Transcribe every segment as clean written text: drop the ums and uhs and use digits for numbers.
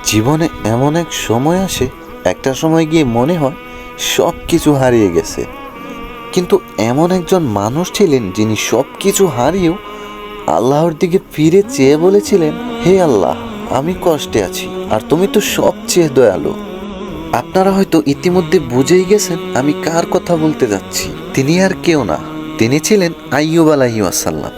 জীবনে এমন এক সময় আসে, একটা সময় গিয়ে মনে হয় সব কিছু হারিয়ে গেছে। কিন্তু এমন একজন মানুষ ছিলেন যিনি সব কিছু হারিয়েও আল্লাহর দিকে ফিরে চেয়ে বলেছিলেন, হে আল্লাহ, আমি কষ্টে আছি আর তুমি তো সবচেয়ে দয়ালু। আপনারা হয়তো ইতিমধ্যে বুঝেই গেছেন আমি কার কথা বলতে যাচ্ছি। তিনি আর কেউ না, তিনি ছিলেন আইয়ুব আলাইহিস সালাম।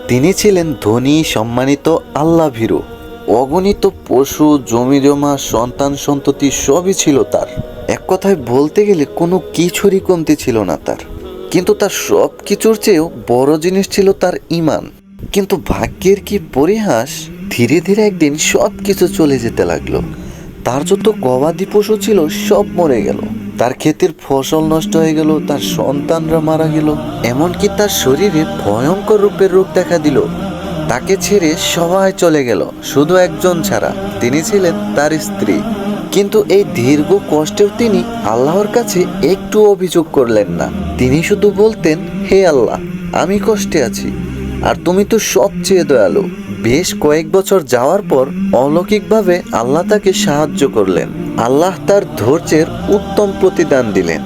তিনি ছিলেন ধনী, সম্মানিত, আল্লাহ ভীরু। অগণিত পশু, জমি জমা, সন্তান সন্ততি সবই ছিল তার। এক কথায় বলতে গেলে কোনো কিছুরই কমতি ছিল না তার। কিন্তু তার সব কিছুর চেয়েও বড় জিনিস ছিল তার ঈমান। কিন্তু ভাগ্যের কি পরিহাস, ধীরে ধীরে একদিন সব কিছু চলে যেতে লাগলো। তার যত গবাদি পশু ছিল সব মরে গেল, তার ক্ষেতের ফসল নষ্ট হয়ে গেল, তার সন্তানরা মারা গেল, এমনকি তার শরীরে ভয়ঙ্কর রূপের রোগ দেখা দিল। তাকে ছেড়ে সবাই চলে গেল, শুধু একজন ছাড়া, তিনি ছিলেন তার স্ত্রী। কিন্তু এই দীর্ঘ কষ্টেও তিনি আল্লাহর কাছে একটু অভিযোগ করলেন না। তিনি শুধু বলতেন, হে আল্লাহ, আমি কষ্টে আছি আর তুমি তো সবচেয়ে দয়ালু। বেশ কয়েক বছর যাওয়ার পর অলৌকিকভাবে আল্লাহ তাকে সাহায্য করলেন। আল্লাহ তার ধৈর্যের উত্তম প্রতিদান দিলেন।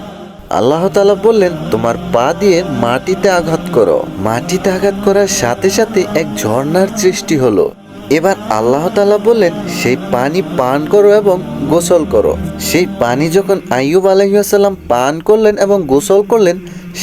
আল্লাহ তাআলা বললেন, তোমার পা দিয়ে মাটিতে আঘাত করো। মাটিতে আঘাত করার সাথে সাথে এক ঝর্ণার সৃষ্টি হলো। এবার আল্লাহ তাআলা বললেন, সেই পানি পান করো এবং গোসল করো। সেই পানি যখন আইয়ুব আলাইহিস সালাম পান করলেন এবং গোসল করলেন,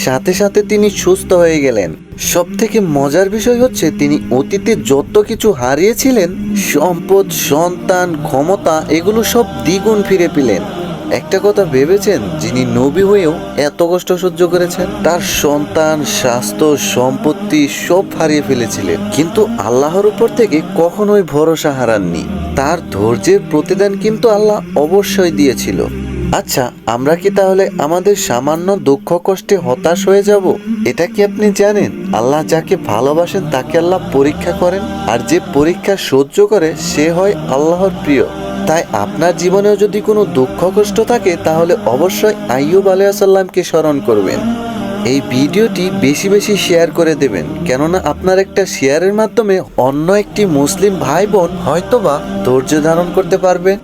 সাথে সাথে তিনি সুস্থ হয়ে গেলেন। সব থেকে মজার বিষয় হচ্ছে, তিনি অতীতে যত কিছু হারিয়েছিলেন, সম্পদ, সন্তান, ক্ষমতা, এগুলো সব দ্বিগুণ ফিরে পেলেন। একটা কথা ভেবেছেন, যিনি নবী হয়েও এত কষ্ট সহ্য করেছেন, তার সন্তান, স্বাস্থ্য, সম্পত্তি সব হারিয়ে ফেলেছিলেন, কিন্তু আল্লাহর উপর থেকে কখনোই ভরসা হারাননি। তার ধৈর্যের প্রতিদান কিন্তু আল্লাহ অবশ্যই দিয়েছিল। আচ্ছা, আমরা কি তাহলে আমাদের সামান্য দুঃখ কষ্টে হতাশ হয়ে যাব? এটা কি আপনি জানেন, আল্লাহ যাকে ভালোবাসেন তাকে আল্লাহ পরীক্ষা করেন, আর যে পরীক্ষা সহ্য করে সে হয় আল্লাহর প্রিয়। তাই আপনার জীবনেও যদি কোনো দুঃখ কষ্ট থাকে, তাহলে অবশ্যই আইয়ুব আলাইহিস সালামকে স্মরণ করবেন। এই ভিডিওটি বেশি বেশি শেয়ার করে দেবেন, কেননা আপনার একটা শেয়ারের মাধ্যমে অন্য একটি মুসলিম ভাই বোন হয়তোবা ধৈর্য ধারণ করতে পারবে।